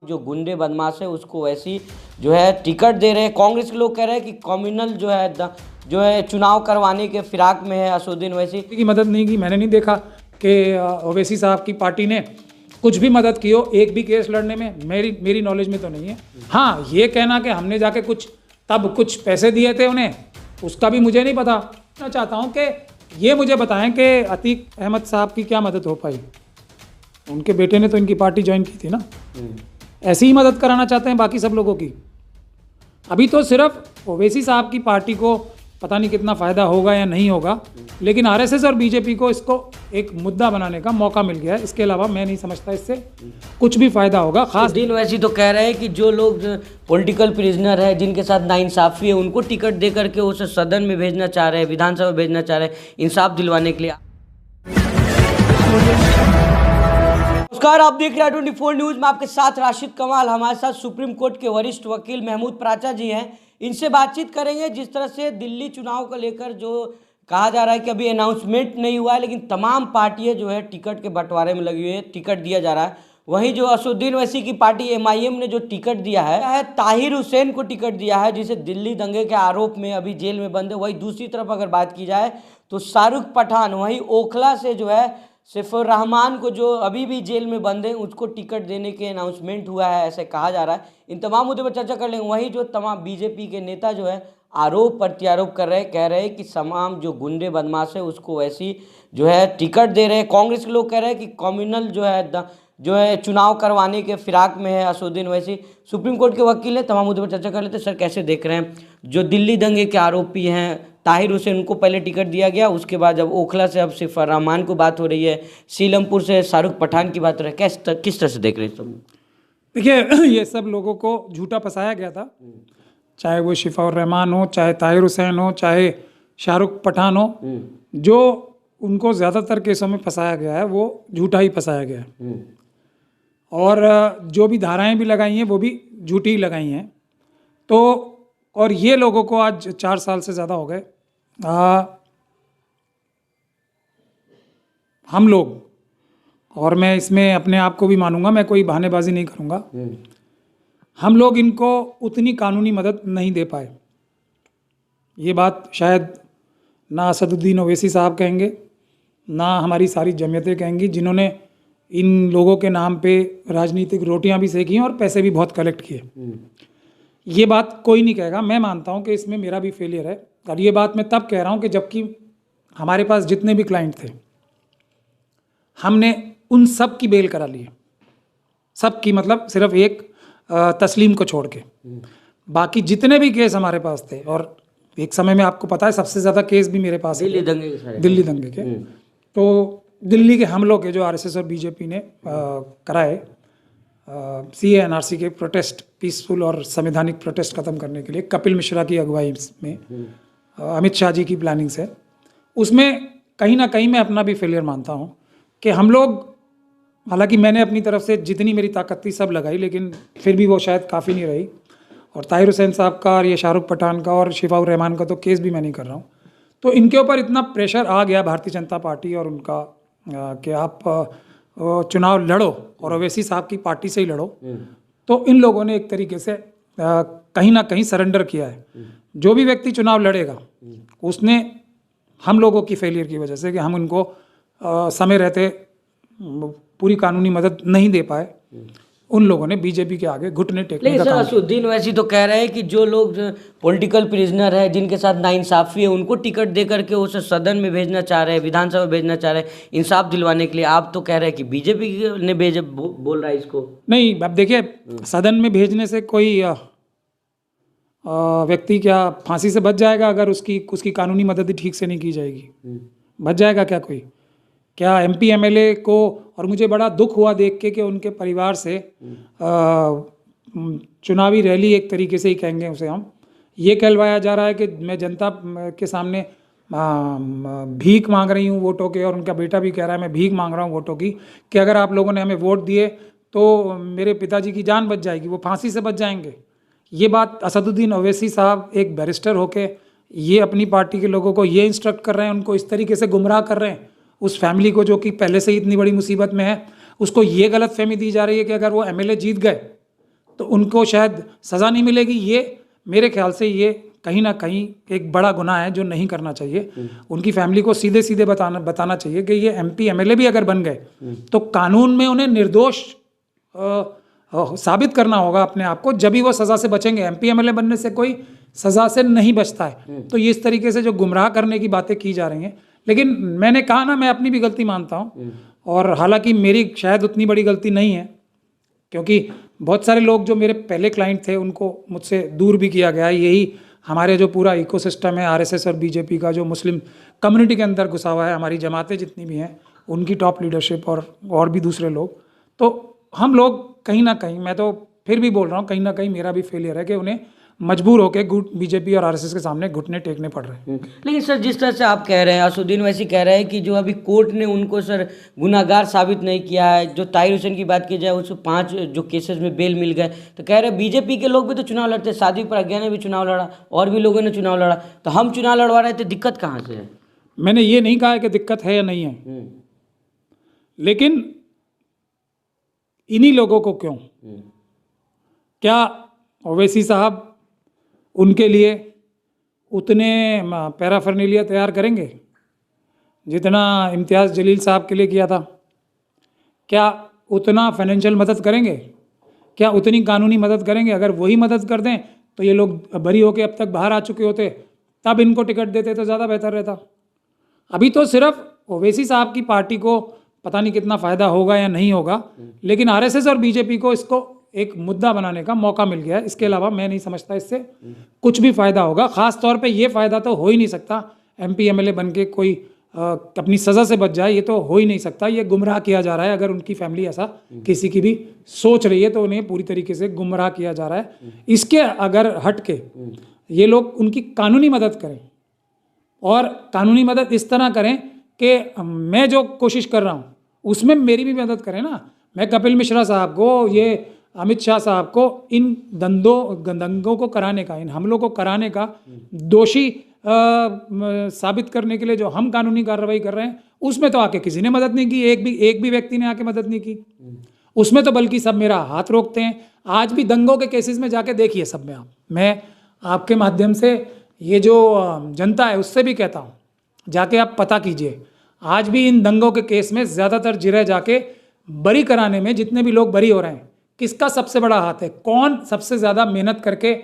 जो गुंडे बदमाश है उसको वैसी जो है टिकट दे रहे हैं। कांग्रेस के लोग कह रहे हैं कि कम्युनल जो है चुनाव करवाने के फिराक में है असदुद्दीन ओवैसी की मदद नहीं की। मैंने नहीं देखा कि ओवैसी साहब की पार्टी ने कुछ भी मदद की हो एक भी केस लड़ने में। मेरी नॉलेज में तो नहीं है। हाँ, ये कहना कि हमने जाके कुछ पैसे दिए थे उन्हें, उसका भी मुझे नहीं पता। मैं चाहता हूँ कि ये मुझे बताएं कि अतीक अहमद साहब की क्या मदद हो पाई। उनके बेटे ने तो इनकी पार्टी ज्वाइन की थी ना। ऐसी ही मदद कराना चाहते हैं बाकी सब लोगों की। अभी तो सिर्फ ओवैसी साहब की पार्टी को पता नहीं कितना फ़ायदा होगा या नहीं होगा, लेकिन आरएसएस और बीजेपी को इसको एक मुद्दा बनाने का मौका मिल गया है। इसके अलावा मैं नहीं समझता इससे कुछ भी फ़ायदा होगा। खास दिन वैसी तो कह रहे हैं कि जो लोग पॉलिटिकल प्रिजनर है, जिनके साथ नाइंसाफ़ी है, उनको टिकट दे करके उसे सदन में भेजना चाह रहे हैं, विधानसभा में भेजना चाह रहे हैं, इंसाफ दिलवाने के लिए। नमस्कार, आप देख रहे हैं 24 न्यूज़ में आपके साथ राशिद कमाल। हमारे साथ सुप्रीम कोर्ट के वरिष्ठ वकील महमूद प्राचा जी हैं। इनसे बातचीत करेंगे। जिस तरह से दिल्ली चुनाव को लेकर जो कहा जा रहा है कि अभी अनाउंसमेंट नहीं हुआ है, लेकिन तमाम पार्टियां जो है टिकट के बंटवारे में लगी हुई है, टिकट दिया जा रहा है। वहीं जो असदुद्दीन ओवैसी की पार्टी MIM ने जो टिकट दिया है ताहिर हुसैन को टिकट दिया है, जिसे दिल्ली दंगे के आरोप में अभी जेल में बंद है। वहीं दूसरी तरफ अगर बात की जाए तो शाहरुख पठान वहीं ओखला से जो है सैफुर रहमान को, जो अभी भी जेल में बंद है, उसको टिकट देने के अनाउंसमेंट हुआ है, ऐसे कहा जा रहा है। इन तमाम मुद्दों पर चर्चा कर लेंगे। वहीं जो तमाम बीजेपी के नेता जो है आरोप प्रत्यारोप कर रहे हैं, कह रहे हैं कि तमाम जो गुंडे बदमाश है उसको वैसी जो है टिकट दे रहे हैं। कांग्रेस के लोग कह रहे हैं कि कम्युनल जो है चुनाव करवाने के फिराक में है असदुद्दीन ओवैसी। सुप्रीम कोर्ट के वकील हैं, तमाम मुद्दों पर चर्चा कर लेते हैं। सर, कैसे देख रहे हैं जो दिल्ली दंगे के आरोपी हैं ताहिर हुसैन, उनको पहले टिकट दिया गया, उसके बाद जब ओखला से अब सैफुर रहमान को बात हो रही है, सीलमपुर से शाहरुख पठान की बात हो रही है, किस तरह से देख रहे हैं सब? देखिए, ये सब लोगों को झूठा फंसाया गया था। चाहे वो सैफुर रहमान हो, चाहे ताहिर हुसैन हो, चाहे शाहरुख पठान हो, जो उनको ज़्यादातर केसों में फंसाया गया है वो झूठा ही फंसाया गया है। और जो भी धाराएं भी लगाई हैं वो भी झूठी ही लगाई हैं। तो और ये लोगों को आज 4 साल से ज़्यादा हो गए। हम लोग, और मैं इसमें अपने आप को भी मानूंगा, मैं कोई बहानेबाजी नहीं करूंगा, हम लोग इनको उतनी कानूनी मदद नहीं दे पाए। ये बात शायद ना असदुद्दीन ओवैसी साहब कहेंगे, ना हमारी सारी जमीयतें कहेंगी, जिन्होंने इन लोगों के नाम पे राजनीतिक रोटियां भी सेकी हैं और पैसे भी बहुत कलेक्ट किए। ये बात कोई नहीं कहेगा। मैं मानता हूँ कि इसमें मेरा भी फेलियर है। और ये बात मैं तब कह रहा हूँ कि जबकि हमारे पास जितने भी क्लाइंट थे, हमने उन सब की बेल करा ली है। सब की, मतलब सिर्फ एक तस्लीम को छोड़ के बाकी जितने भी केस हमारे पास थे। और एक समय में आपको पता है सबसे ज़्यादा केस भी मेरे पास दिल्ली दंगे के। तो दिल्ली के हमलों के जो आरएसएस और बीजेपी ने कराए CA NRC के प्रोटेस्ट, पीसफुल और संवैधानिक प्रोटेस्ट ख़त्म करने के लिए कपिल मिश्रा की अगुवाई में, अमित शाह जी की प्लानिंग से, उसमें कहीं ना कहीं मैं अपना भी फेलियर मानता हूँ कि हम लोग, हालांकि मैंने अपनी तरफ से जितनी मेरी ताकत थी सब लगाई, लेकिन फिर भी वो शायद काफ़ी नहीं रही। और ताहिर हुसैन साहब का और ये शाहरुख पठान का और सैफुर रहमान का तो केस भी मैं नहीं कर रहा हूँ। तो इनके ऊपर इतना प्रेशर आ गया भारतीय जनता पार्टी और उनका कि आप चुनाव लड़ो और ओवैसी साहब की पार्टी से ही लड़ो। तो इन लोगों ने एक तरीके से कहीं ना कहीं सरेंडर किया है। जो भी व्यक्ति चुनाव लड़ेगा उसने, हम लोगों की फेलियर की वजह से कि हम उनको समय रहते पूरी कानूनी मदद नहीं दे पाए, उन लोगों ने बीजेपी के आगे घुटने टेकने का काम किया। असदुद्दीन ओवैसी तो कह रहे हैं कि जो लोग पॉलिटिकल प्रिजनर है, जिनके साथ नाइंसाफ़ी है, उनको टिकट दे करके उसे सदन में भेजना चाह रहे हैं, विधानसभा में भेजना चाह रहे हैं, इंसाफ दिलवाने के लिए। आप तो कह रहे हैं कि बीजेपी ने बोल रहा है इसको। नहीं, अब देखिए, सदन में भेजने से कोई व्यक्ति क्या फांसी से बच जाएगा अगर उसकी कानूनी मदद ही ठीक से नहीं की जाएगी? बच जाएगा क्या कोई? क्या MP MLA को, और मुझे बड़ा दुख हुआ देख के कि उनके परिवार से चुनावी रैली, एक तरीके से ही कहेंगे उसे हम, ये कहलवाया जा रहा है कि मैं जनता के सामने भीख मांग रही हूँ वोटों के, और उनका बेटा भी कह रहा है मैं भीख मांग रहा हूँ वोटों की, कि अगर आप लोगों ने हमें वोट दिए तो मेरे पिताजी की जान बच जाएगी, वो फांसी से बच जाएंगे। ये बात असदुद्दीन ओवैसी साहब एक बैरिस्टर होके ये अपनी पार्टी के लोगों को ये इंस्ट्रक्ट कर रहे हैं, उनको इस तरीके से गुमराह कर रहे हैं। उस फैमिली को जो कि पहले से ही इतनी बड़ी मुसीबत में है, उसको ये गलत फहमी दी जा रही है कि अगर वो MLA जीत गए तो उनको शायद सज़ा नहीं मिलेगी। ये मेरे ख्याल से ये कहीं ना कहीं एक बड़ा गुनाह है जो नहीं करना चाहिए। उनकी फैमिली को सीधे सीधे बताना चाहिए कि ये MP MLA भी अगर बन गए तो कानून में उन्हें निर्दोष साबित करना होगा अपने आप को, जब भी वो सज़ा से बचेंगे। MP MLA बनने से कोई सज़ा से नहीं बचता है। तो ये इस तरीके से जो गुमराह करने की बातें की जा रही हैं, लेकिन मैंने कहा ना, मैं अपनी भी गलती मानता हूँ, और हालांकि मेरी शायद उतनी बड़ी गलती नहीं है, क्योंकि बहुत सारे लोग जो मेरे पहले क्लाइंट थे उनको मुझसे दूर भी किया गया। यही हमारे जो पूरा इकोसिस्टम है RSS और BJP का, जो मुस्लिम कम्युनिटी के अंदर घुसा हुआ है, हमारी जमातें जितनी भी हैं, उनकी टॉप लीडरशिप और भी दूसरे लोग, तो हम लोग कहीं ना कहीं, मैं तो फिर भी बोल रहा हूँ, कहीं ना कहीं मेरा भी फेलियर है कि उन्हें मजबूर होकर BJP और RSS के सामने घुटने टेकने पड़ रहे हैं। लेकिन सर, जिस तरह से आप कह रहे हैं, असुद्दीन वैसी कह रहे हैं कि जो अभी कोर्ट ने उनको सर गुनाहगार साबित नहीं किया है। जो ताहिर हुसैन की बात की जाए, उसको 5 जो केसेस में बेल मिल गए, तो कह रहे हैं BJP के लोग भी तो चुनाव लड़ते, साध्वी प्रज्ञा ने भी चुनाव लड़ा और भी लोगों ने चुनाव लड़ा, तो हम चुनाव लड़वा रहे थे, दिक्कत कहाँ से है? मैंने ये नहीं कहा है कि दिक्कत है या नहीं है, लेकिन इन्हीं लोगों को क्यों, क्या ओवैसी साहब उनके लिए उतने पैराफर्नेलिया तैयार करेंगे जितना इम्तियाज़ जलील साहब के लिए किया था? क्या उतना फाइनेंशियल मदद करेंगे? क्या उतनी कानूनी मदद करेंगे? अगर वही मदद कर दें तो ये लोग बरी होकर अब तक बाहर आ चुके होते, तब इनको टिकट देते तो ज़्यादा बेहतर रहता। अभी तो सिर्फ ओवैसी साहब की पार्टी को पता नहीं कितना फ़ायदा होगा या नहीं होगा, लेकिन RSS और BJP को इसको एक मुद्दा बनाने का मौका मिल गया है। इसके अलावा मैं नहीं समझता इससे कुछ भी फ़ायदा होगा। ख़ास तौर पे ये फ़ायदा तो हो ही नहीं सकता, MP MLA बन के कोई अपनी सज़ा से बच जाए, ये तो हो ही नहीं सकता। ये गुमराह किया जा रहा है। अगर उनकी फैमिली ऐसा किसी की भी सोच रही है तो उन्हें पूरी तरीके से गुमराह किया जा रहा है। इसके अगर हट के ये लोग उनकी कानूनी मदद करें, और कानूनी मदद इस तरह करें कि मैं जो कोशिश कर रहा हूँ उसमें मेरी भी मदद करें ना। मैं कपिल मिश्रा साहब को, ये अमित शाह साहब को इन दंगों को कराने का, इन हमलों को कराने का दोषी साबित करने के लिए जो हम कानूनी कार्रवाई कर रहे हैं, उसमें तो आके किसी ने मदद नहीं की। एक भी व्यक्ति ने आके मदद नहीं की उसमें, तो बल्कि सब मेरा हाथ रोकते हैं। आज भी दंगों के केसेस में जाके देखिए सब में आप, मैं आपके माध्यम से ये जो जनता है उससे भी कहता हूँ, जाके आप पता कीजिए। आज भी इन दंगों के केस में ज़्यादातर जिरह जाके बरी कराने में जितने भी लोग बरी हो रहे हैं, किसका सबसे बड़ा हाथ है? कौन सबसे ज़्यादा मेहनत करके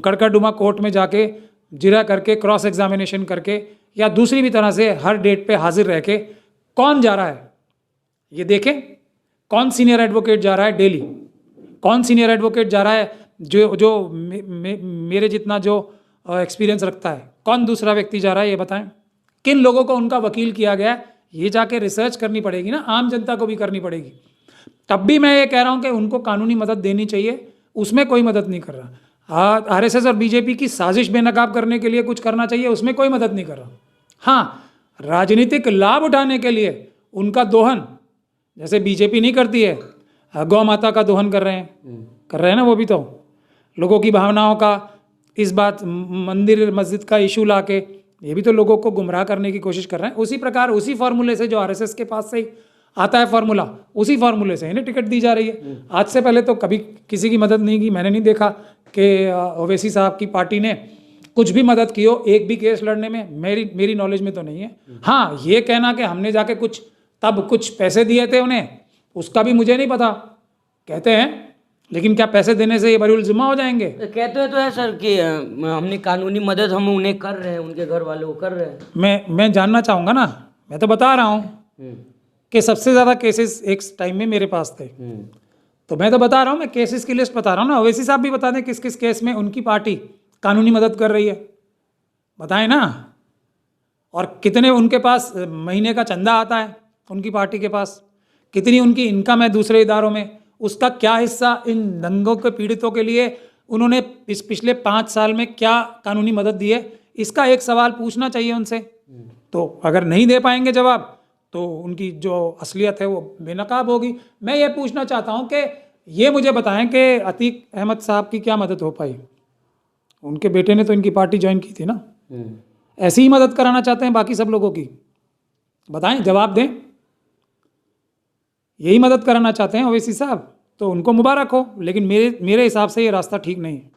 कड़कड़डुमा कोर्ट में जाके जिरह करके, क्रॉस एग्जामिनेशन करके, या दूसरी भी तरह से हर डेट पे हाजिर रह के कौन जा रहा है? ये देखें, कौन सीनियर एडवोकेट जा रहा है डेली? कौन सीनियर एडवोकेट जा रहा है जो मेरे जितना जो एक्सपीरियंस रखता है? कौन दूसरा व्यक्ति जा रहा है? ये बताएं। किन लोगों को उनका वकील किया गया है? ये जाके रिसर्च करनी पड़ेगी ना, आम जनता को भी करनी पड़ेगी। तब भी मैं ये कह रहा हूँ कि उनको कानूनी मदद देनी चाहिए, उसमें कोई मदद नहीं कर रहा। RSS और BJP की साजिश बेनकाब करने के लिए कुछ करना चाहिए, उसमें कोई मदद नहीं कर रहा। हाँ, राजनीतिक लाभ उठाने के लिए उनका दोहन, जैसे BJP नहीं करती है, गौ माता का दोहन कर रहे हैं ना, वो भी तो लोगों की भावनाओं का, इस बात मंदिर मस्जिद का इशू लाके ये भी तो लोगों को गुमराह करने की कोशिश कर रहे हैं। उसी प्रकार, उसी फार्मूले से जो RSS के पास से ही आता है फार्मूला, उसी फार्मूले से इन्हें टिकट दी जा रही है। आज से पहले तो कभी किसी की मदद नहीं की, मैंने नहीं देखा कि ओवैसी साहब की पार्टी ने कुछ भी मदद की हो एक भी केस लड़ने में, मेरी नॉलेज में तो नहीं है। हाँ, ये कहना कि हमने जाके कुछ पैसे दिए थे उन्हें, उसका भी मुझे नहीं पता, कहते हैं, लेकिन क्या पैसे देने से ये बरीउल जिम्मा हो जाएंगे? कहते हैं तो है सर कि हमने कानूनी मदद हम उन्हें कर रहे हैं, उनके घर वालों को कर रहे हैं। मैं जानना चाहूँगा ना, मैं तो बता रहा हूँ कि सबसे ज़्यादा केसेस एक टाइम में मेरे पास थे, तो मैं तो बता रहा हूँ, मैं केसेस की लिस्ट बता रहा हूँ ना। ओवैसी साहब भी बता दें किस किस केस में उनकी पार्टी कानूनी मदद कर रही है, बताएं ना। और कितने उनके पास महीने का चंदा आता है उनकी पार्टी के पास, कितनी उनकी इनकम है दूसरे इदारों में, उसका क्या हिस्सा इन दंगों के पीड़ितों के लिए उन्होंने इस पिछले 5 साल में क्या कानूनी मदद दी है, इसका एक सवाल पूछना चाहिए उनसे। तो अगर नहीं दे पाएंगे जवाब तो उनकी जो असलियत है वो बेनकाब होगी। मैं ये पूछना चाहता हूँ कि ये मुझे बताएं कि अतीक अहमद साहब की क्या मदद हो पाई? उनके बेटे ने तो इनकी पार्टी ज्वाइन की थी ना। ऐसी ही मदद कराना चाहते हैं बाकी सब लोगों की? बताएं, जवाब दें। यही मदद कराना चाहते हैं ओवैसी साहब? तो उनको मुबारक हो, लेकिन मेरे हिसाब से ये रास्ता ठीक नहीं है।